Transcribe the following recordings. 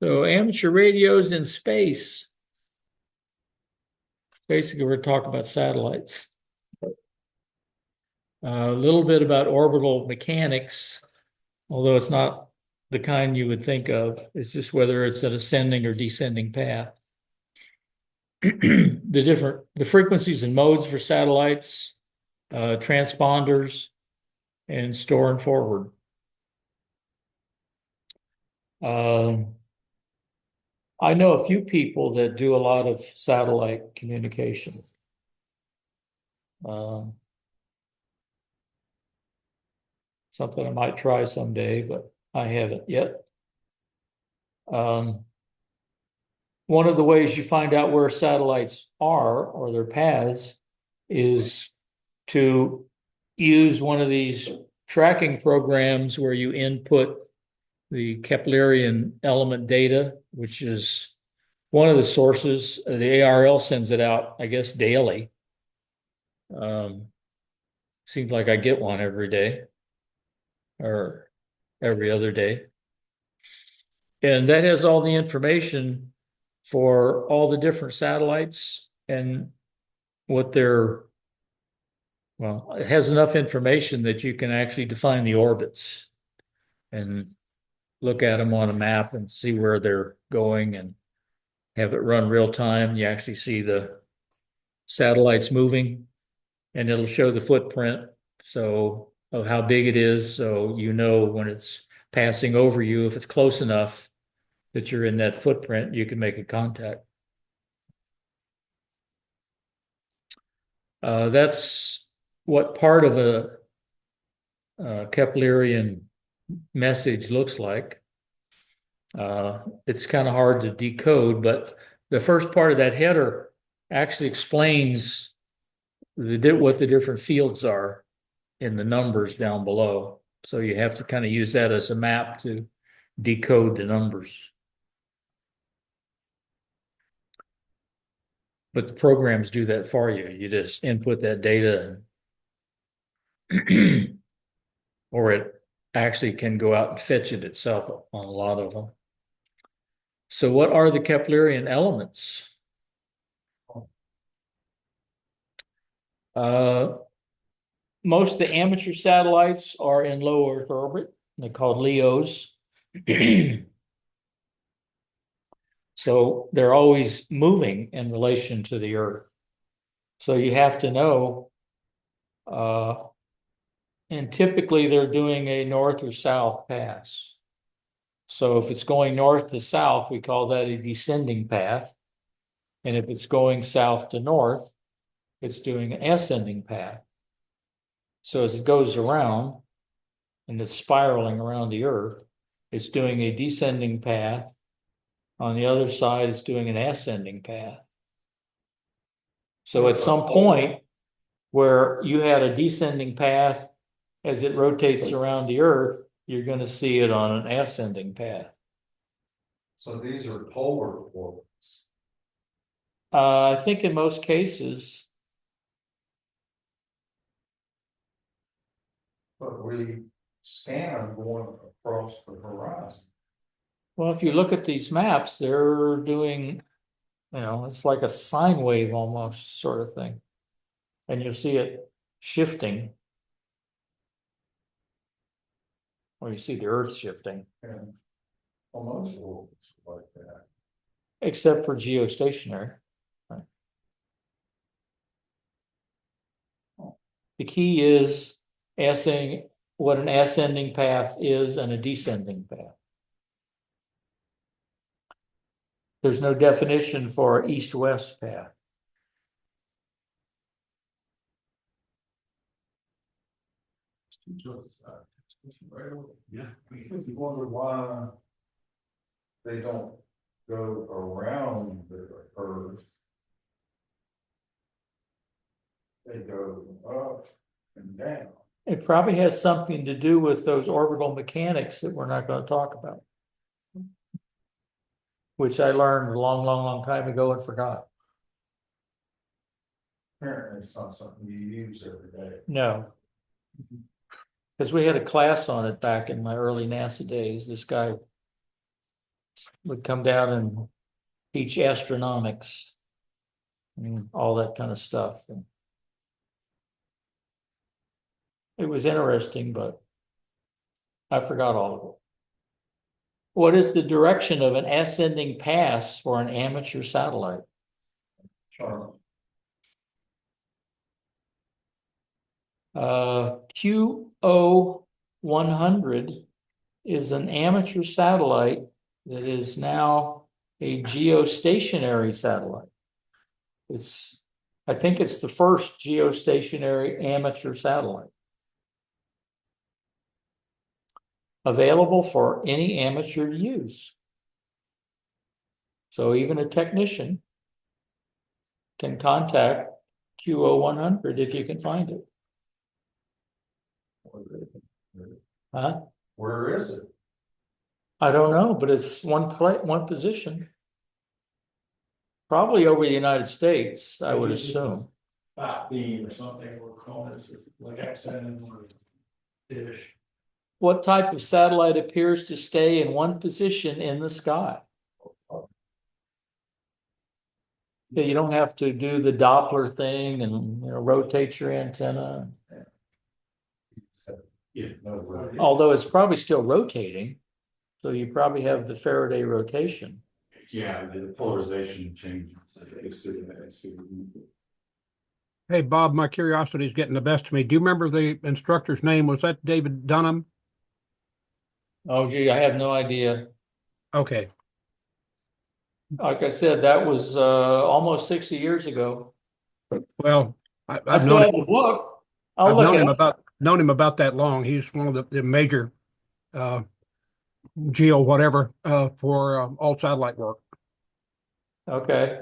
So amateur radios in space. Basically, we're talking about satellites. A little bit about orbital mechanics, although it's not the kind you would think of. It's just whether it's an ascending or descending path. The frequencies and modes for satellites, transponders, and store and forward. I know a few people that do a lot of satellite communication. Something I might try someday, but I haven't yet. One of the ways you find out where satellites are or their paths is to use one of these tracking programs where you input the Keplerian element data, which is one of the sources. The ARL sends it out, I guess, daily. Seems like I get one every day or every other day. And that has all the information for all the different satellites and what they're, well, it has enough information that you can actually define the orbits and look at them on a map and see where they're going and have it run real time. You actually see the satellites moving and it'll show the footprint so of how big it is, so you know when it's passing over you, if it's close enough that you're in that footprint, you can make a contact. That's what part of a Keplerian message looks like. It's kind of hard to decode, but the first part of that header actually explains what the different fields are in the numbers down below. So you have to kind of use that as a map to decode the numbers. But the programs do that for you. You just input that data and or it actually can go out and fetch it itself on a lot of them. So what are the Keplerian elements? Most of the amateur satellites are in low Earth orbit. They're called LEOs. So they're always moving in relation to the Earth. So you have to know, and typically they're doing a north or south pass. So if it's going north to south, we call that a descending path. And if it's going south to north, it's doing an ascending path. So as it goes around and it's spiraling around the Earth, it's doing a descending path. On the other side, it's doing an ascending path. So at some point where you had a descending path, as it rotates around the Earth, you're going to see it on an ascending path. So these are polar orbits. I think in most cases. But we scan them going across the horizon. Well, if you look at these maps, they're doing, it's like a sine wave almost sort of thing. And you'll see it shifting. Or you see the Earth shifting. And almost orbits like that. Except for geostationary. Right. The key is asking what an ascending path is and a descending path. There's no definition for east-west path. Yeah. You wonder why they don't go around the Earth. They go up and down. It probably has something to do with those orbital mechanics that we're not going to talk about, which I learned a long, long, long time ago and forgot. Apparently it's not something you use every day. No. Because we had a class on it back in my early NASA days. This guy would come down and teach astronomics and all that kind of stuff. And it was interesting, but I forgot all of it. What is the direction of an ascending pass for an amateur satellite? Charlie. QO 100 is an amateur satellite that is now a geostationary satellite. I think it's the first geostationary amateur satellite. Available for any amateur to use. So even a technician can contact QO 100 if you can find it. Huh? Where is it? I don't know, but it's one position. Probably over the United States, I would assume. Back beam or something, we're calling it, like XN or dish. What type of satellite appears to stay in one position in the sky? Yeah, you don't have to do the Doppler thing and rotate your antenna. Yeah, no, right. Although it's probably still rotating, so you probably have the Faraday rotation. Yeah, the polarization changes. Hey, Bob, my curiosity is getting the best of me. Do you remember the instructor's name? Was that David Dunham? Oh, gee, I have no idea. Okay. Like I said, that was almost 60 years ago. Well, I I've still known have the book. I'll I've look known it him up. about that long. He's one of the major geo whatever for all satellite work. Okay.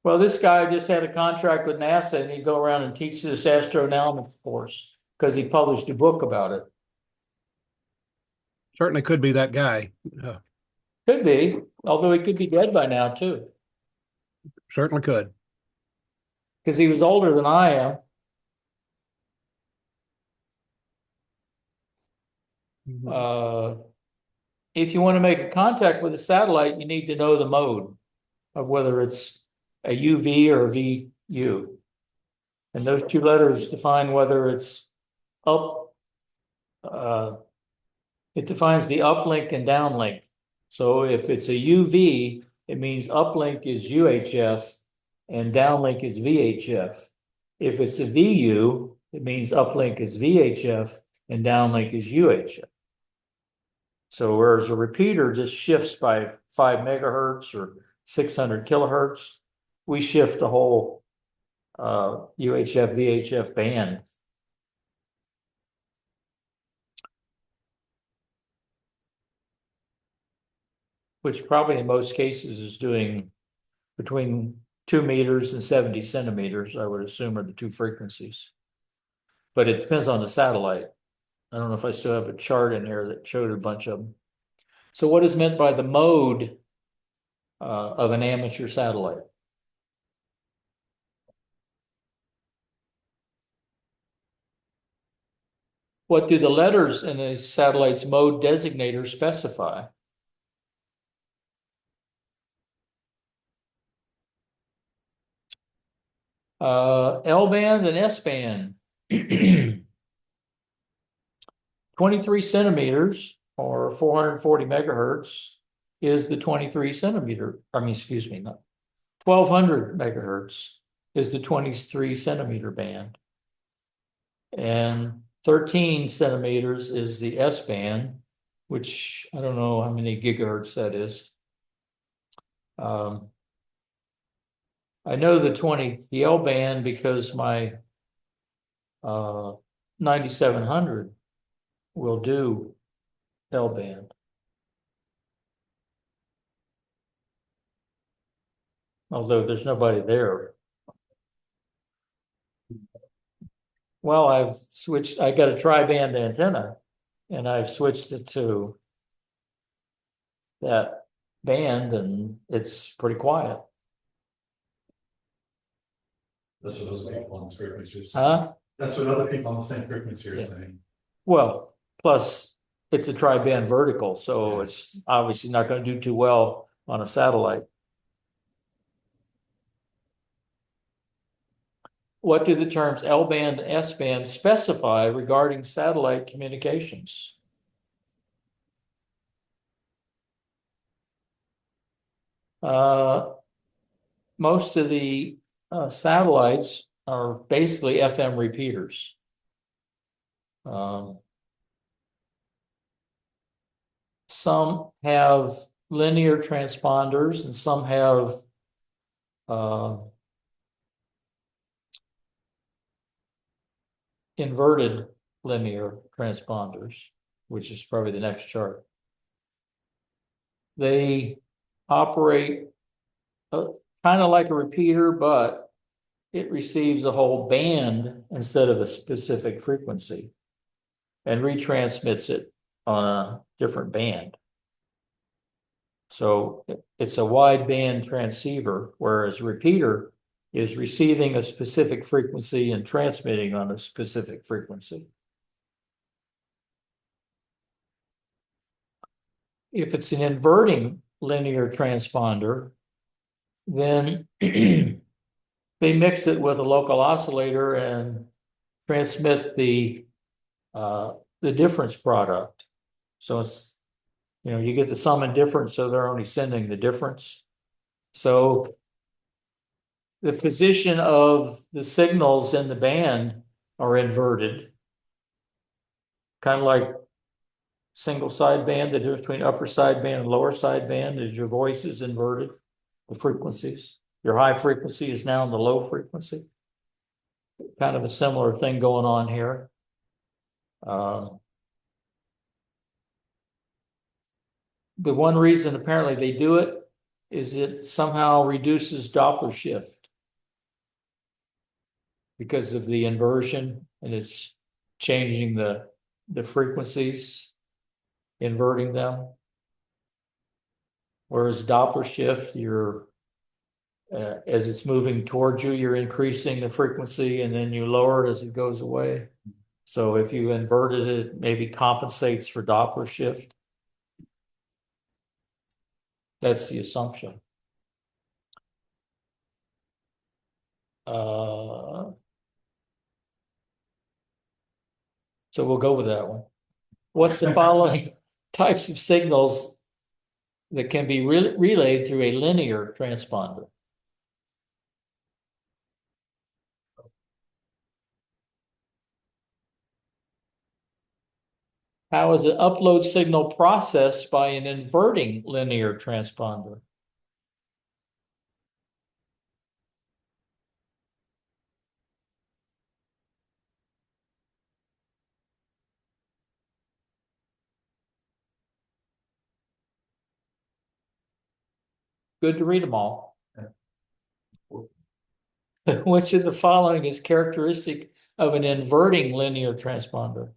Well, this guy just had a contract with NASA and he'd go around and teach this astronomical course because he published a book about it. Certainly could be that guy. Could be, although he could be dead by now too, Certainly could. because he was older than I am. If you want to make a contact with a satellite, you need to know the mode of whether it's a UV or a VU. And those two letters define whether it's up, it defines the uplink and downlink. So if it's a UV, it means uplink is UHF and downlink is VHF. If it's a VU, it means uplink is VHF and downlink is UHF. So whereas a repeater just shifts by 5 megahertz or 600 kilohertz, we shift the whole UHF, VHF band. Which probably in most cases is doing between 2 meters and 70 centimeters, I would assume are the two frequencies. But it depends on the satellite. I don't know if I still have a chart in here that showed a bunch of them. So what is meant by the mode of an amateur satellite? What do the letters in a satellite's mode designator specify? L band and S band. 23 centimeters or 440 megahertz is the 23 centimeter, excuse me, not 1200 megahertz is the 23 centimeter band. And 13 centimeters is the S band, which I don't know how many gigahertz that is. I know the L band because my 9700 will do L band. Although there's nobody there. Well, I got a tri-band antenna and I've switched it to that band and it's pretty quiet. That's what other people on the frequency are saying. Huh? That's what other people on the same frequency are Yeah. saying. Well, plus it's a tri-band vertical, so it's obviously not going to do too well on a satellite. What do the terms L-band and S-band specify regarding satellite communications? Most of the satellites are basically FM repeaters. Some have linear transponders and some have inverted linear transponders, which is probably the next chart. They operate kind of like a repeater, but it receives a whole band instead of a specific frequency and retransmits it on a different band. So it's a wide band transceiver, whereas a repeater is receiving a specific frequency and transmitting on a specific frequency. If it's an inverting linear transponder, then they mix it with a local oscillator and transmit the difference product. So it's, you get the sum and difference, so they're only sending the difference. So the position of the signals in the band are inverted, kind of like single sideband. The difference between upper sideband and lower sideband is your voice is inverted, the frequencies. Your high frequency is now in the low frequency. Kind of a similar thing going on here. The one reason apparently they do it is it somehow reduces Doppler shift because of the inversion, and it's changing the frequencies, inverting them. Whereas Doppler shift, you're as it's moving towards you, you're increasing the frequency and then you lower it as it goes away. So if you inverted it, it maybe compensates for Doppler shift. That's the assumption. So we'll go with that one. What's the following types of signals that can be relayed through a linear transponder? How is an upload signal processed by an inverting linear transponder? Good to read them all. Which of the following is characteristic of an inverting linear transponder?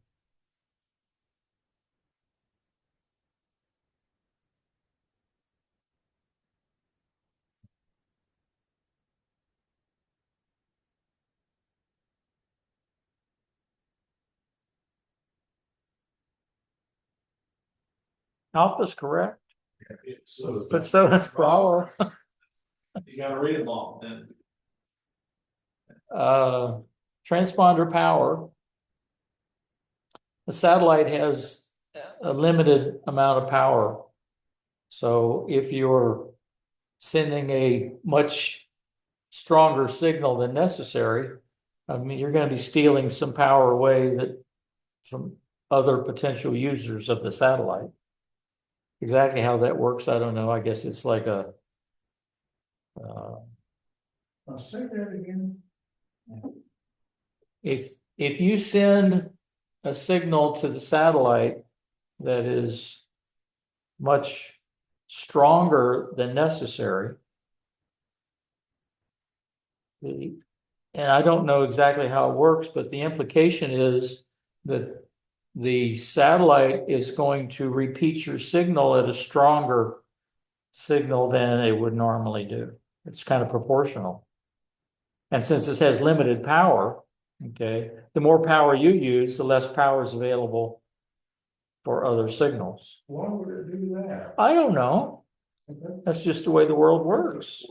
Alpha's correct, So but so is power. you gotta read them all, then. Transponder power. The satellite has a limited amount of power. So if you're sending a much stronger signal than necessary, I mean, you're going to be stealing some power away from other potential users of the satellite. Exactly how that works, I don't know. I guess it's like a I'll say that again. if you send a signal to the satellite that is much stronger than necessary, and I don't know exactly how it works, but the implication is that the satellite is going to repeat your signal at a stronger signal than it would normally do. It's kind of proportional. And since this has limited power, okay, the more power you use, the less power is available for other signals. Why would it do that? I don't know. That's just the way the world works.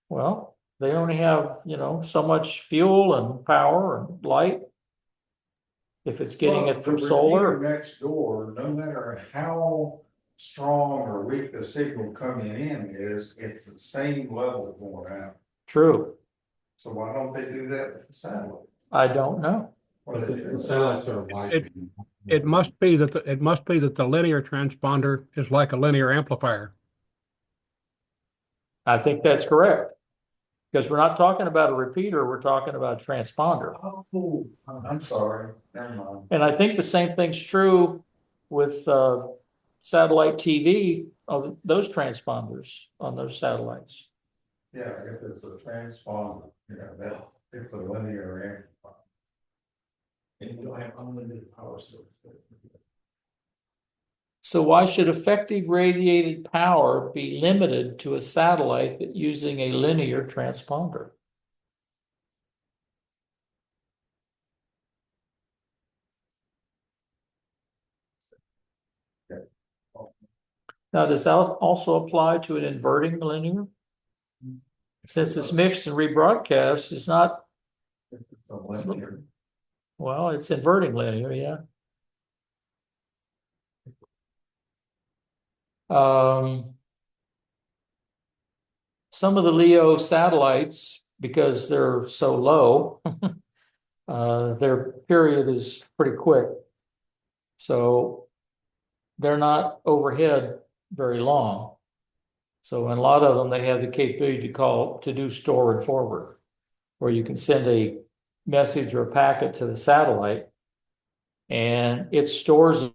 Well, they only have, so much fuel and power and light. If it's getting it from The solar, repeater next door, no matter how strong or weak the signal coming in is, it's the same level going out. true. So why don't they do that with the satellite? I don't know. Or The they- satellites are wide. It must be that the linear transponder is like a linear amplifier. I think that's correct. Because we're not talking about a repeater, we're talking about a transponder. Oh, I'm sorry, never mind. And I think the same thing's true with satellite TV of those transponders on those satellites. Yeah, if it's a transponder, that, it's a linear amplifier. And you don't have unlimited power source. So why should effective radiated power be limited to a satellite that using a linear transponder? Now, does that also apply to an inverting linear? Since it's mixed and rebroadcast, it's not, It's a linear. well, it's inverting linear, yeah. Some of the LEO satellites, because they're so low, their period is pretty quick. So they're not overhead very long. So in a lot of them, they have the capability to do store and forward, where you can send a message or a packet to the satellite and it stores